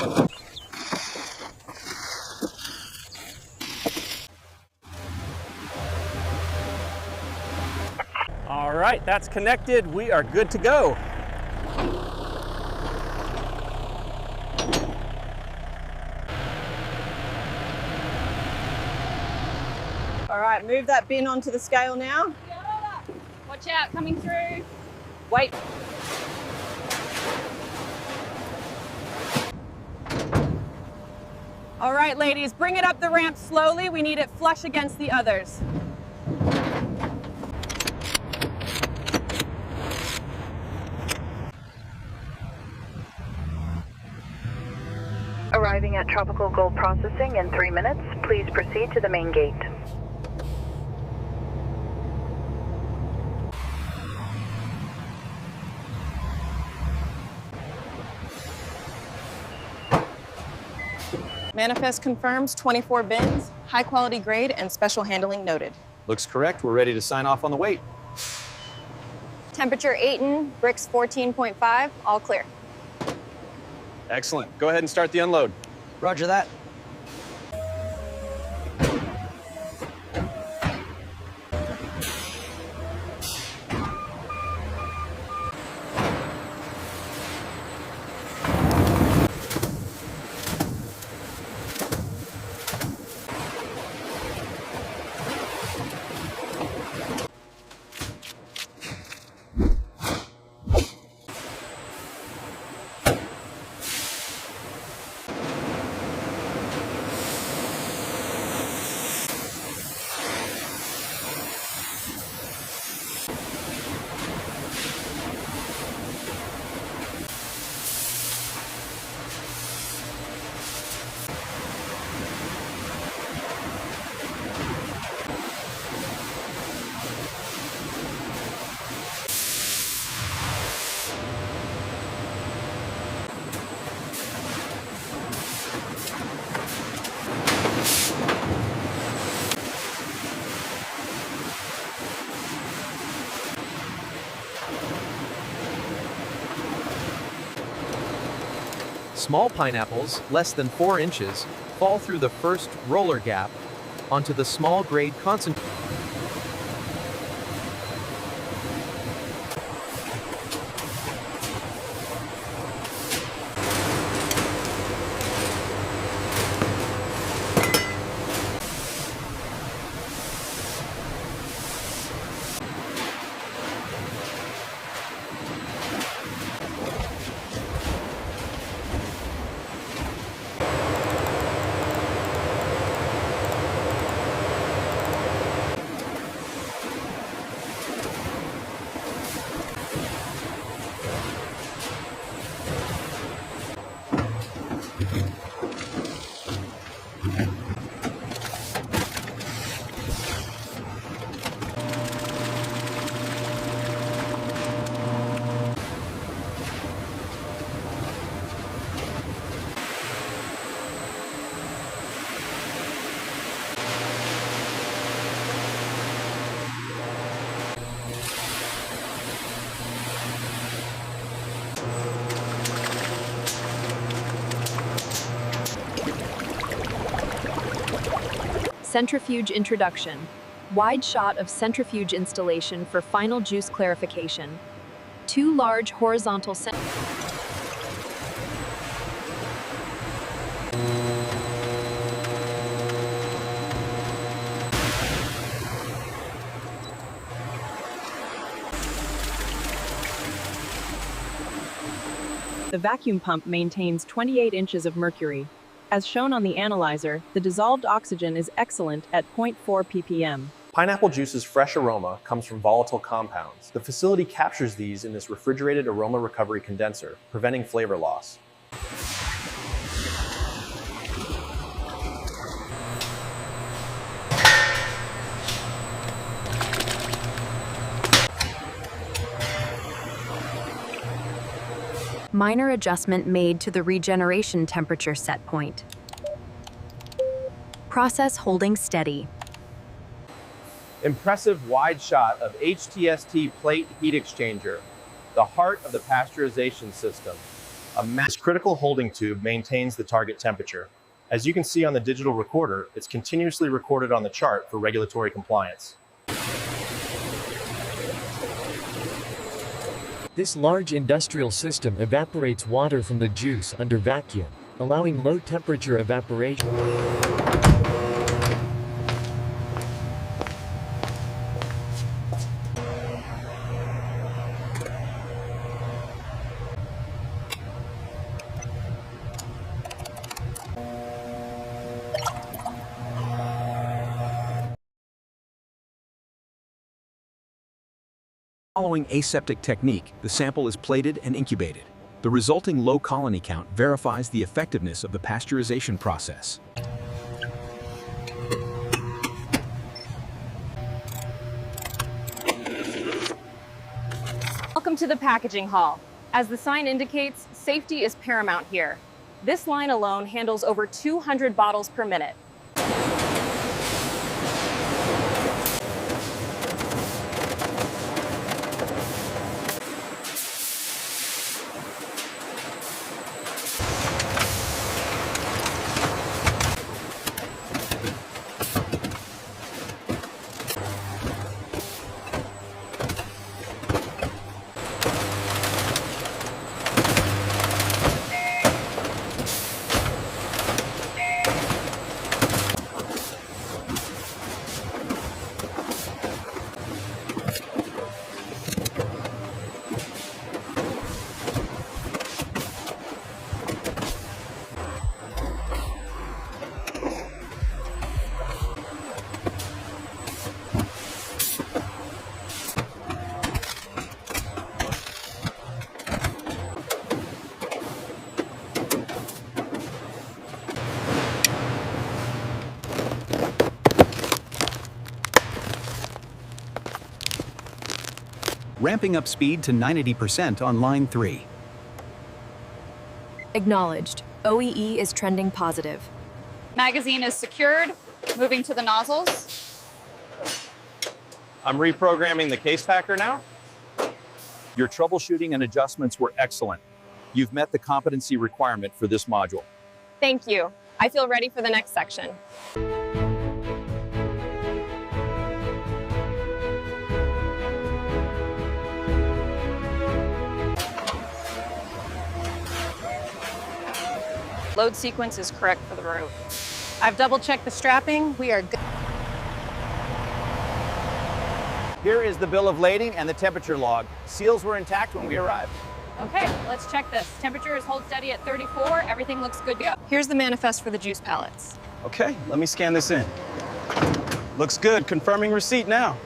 All right, that's connected. We are good to go. All right, move that bin onto the scale now. Watch out, coming through. Wait. All right, ladies, bring it up the ramp slowly. We need it flush against the others. Arriving at Tropical Gold Processing in 3 minutes. Please proceed to the main gate. Manifest confirms 24 bins, high quality grade, and special handling noted. Looks correct. We're ready to sign off on the weight. Temperature 8, bricks 14.5, all clear. Excellent. Go ahead and start the unload. Roger that. Small pineapples, less than 4 inches, fall through the first roller gap onto the small grade concentrate. Centrifuge introduction. Wide shot of centrifuge installation for final juice clarification. 2 large horizontal The vacuum pump maintains 28 inches of mercury. As shown on the analyzer, the dissolved oxygen is excellent at 0.4 ppm. Pineapple juice's fresh aroma comes from volatile compounds. The facility captures these in this refrigerated aroma recovery condenser, preventing flavor loss. minor adjustment made to the regeneration temperature set point. Process holding steady. Impressive wide shot of HTST plate heat exchanger, the heart of the pasteurization system. This critical holding tube maintains the target temperature. As you can see on the digital recorder, it's continuously recorded on the chart for regulatory compliance. This large industrial system evaporates water from the juice under vacuum, allowing low-temperature evaporation. Following aseptic technique, the sample is plated and incubated. The resulting low colony count verifies the effectiveness of the pasteurization process. Welcome to the packaging hall. As the sign indicates, safety is paramount here. This line alone handles over 200 bottles per minute. Ramping up speed to 90% on line 3. Acknowledged. OEE is trending positive. Magazine is secured. Moving to the nozzles. I'm reprogramming the case packer now. Your troubleshooting and adjustments were excellent. You've met the competency requirement for this module. Thank you. I feel ready for the next section. Load sequence is correct for the route. I've double-checked the strapping. We are good. Here is the bill of lading and the temperature log. Seals were intact when we arrived. Okay, let's check this. Temperature is hold steady at 34. Everything looks good to go. Here's the manifest for the juice pallets. Okay, let me scan this in. Looks good. Confirming receipt now.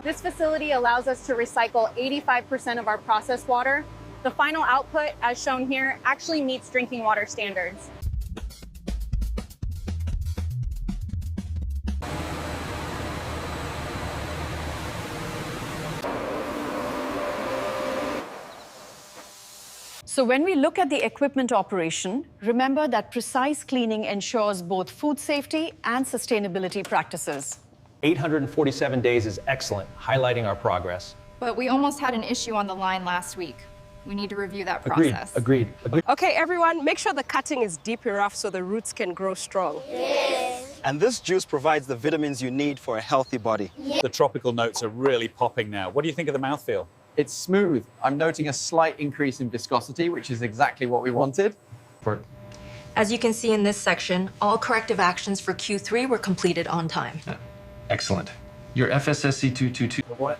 This facility allows us to recycle 85% of our processed water. The final output, as shown here, actually meets drinking water standards. So when we look at the equipment operation, remember that precise cleaning ensures both food safety and sustainability practices. 847 days is excellent, highlighting our progress. But we almost had an issue on the line last week. We need to review that process. Agreed. Okay, everyone, make sure the cutting is deep enough so the roots can grow strong. Yes. And this juice provides the vitamins you need for a healthy body. Yeah. The tropical notes are really popping now. What do you think of the mouthfeel? It's smooth. I'm noting a slight increase in viscosity, which is exactly what we wanted. As you can see in this section, all corrective actions for Q3 were completed on time. Excellent. Your FSSC 222. What?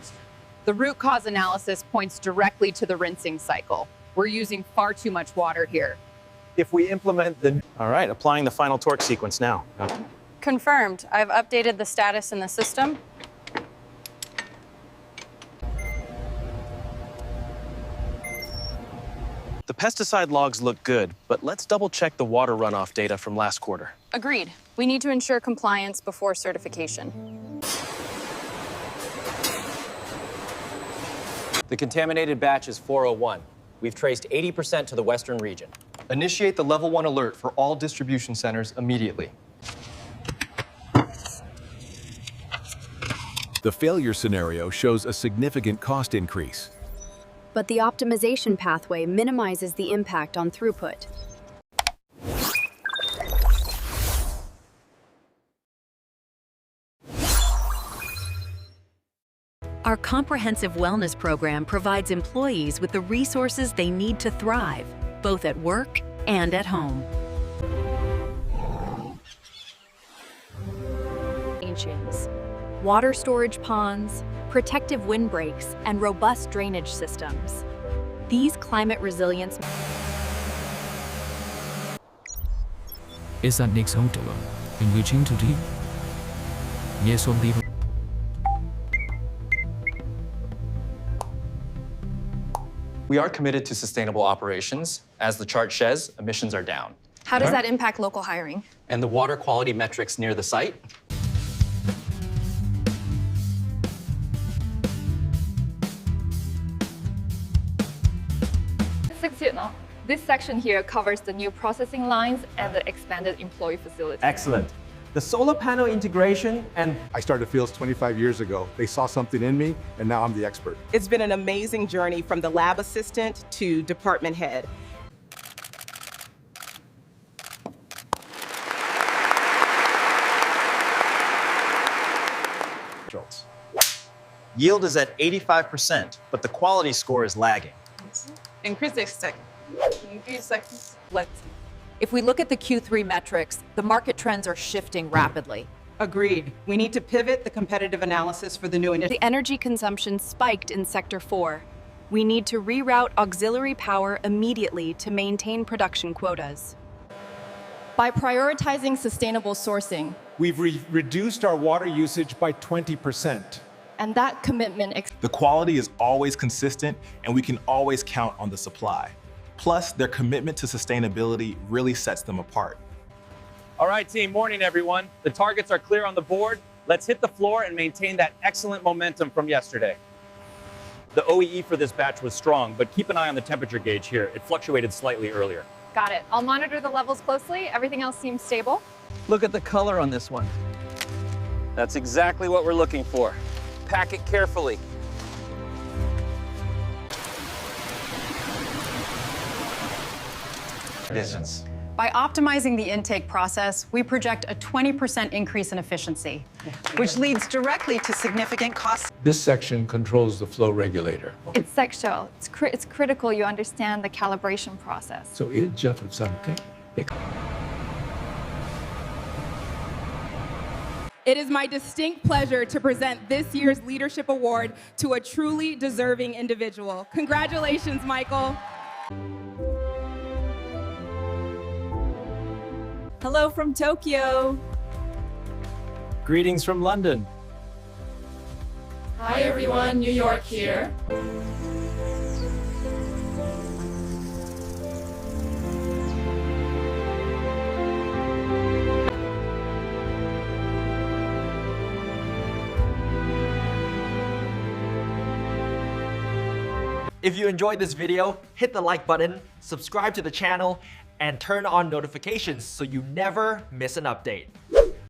The root cause analysis points directly to the rinsing cycle. We're using far too much water here. If we implement the... All right, applying the final torque sequence now. Confirmed. I've updated the status in the system. The pesticide logs look good, but let's double check the water runoff data from last quarter. Agreed. We need to ensure compliance before certification. The contaminated batch is 401. We've traced 80% to the western region. Initiate the level 1 alert for all distribution centers immediately. The failure scenario shows a significant cost increase. But the optimization pathway minimizes the impact on throughput. Our comprehensive wellness program provides employees with the resources they need to thrive, both at work and at home. Water storage ponds, protective windbreaks, and robust drainage systems. These climate resilience Is that next hotel in reaching to the yes on the We are committed to sustainable operations. As the chart says, emissions are down. How does that impact local hiring? And the water quality metrics near the site? This section here covers the new processing lines and the expanded employee facility. Excellent. The solar panel integration and... I started Fields 25 years ago. They saw something in me, and now I'm the expert. It's been an amazing journey from the lab assistant to department head. Yield is at 85%, but the quality score is lagging. Increase seconds. Let's see. If we look at the Q3 metrics, the market trends are shifting rapidly. Agreed. We need to pivot the competitive analysis for the new initiative. The energy consumption spiked in Sector 4. We need to reroute auxiliary power immediately to maintain production quotas. By prioritizing sustainable sourcing, we've reduced our water usage by 20%. And that commitment... The quality is always consistent, and we can always count on the supply. Plus, their commitment to sustainability really sets them apart. All right, team, morning, everyone. The targets are clear on the board. Let's hit the floor and maintain that excellent momentum from yesterday. The OEE for this batch was strong, but keep an eye on the temperature gauge here. It fluctuated slightly earlier. Got it. I'll monitor the levels closely. Everything else seems stable. Look at the color on this one. That's exactly what we're looking for. Pack it carefully. Distance. By optimizing the intake process, we project a 20% increase in efficiency, which leads directly to significant costs. This section controls the flow regulator. It's sexual. It's critical you understand the calibration process. So it's just something. It is my distinct pleasure to present this year's Leadership Award to a truly deserving individual. Congratulations, Michael. Hello from Tokyo. Greetings from London. Hi everyone, New York here. If you enjoyed this video, hit the like button, subscribe to the channel, and turn on notifications so you never miss an update.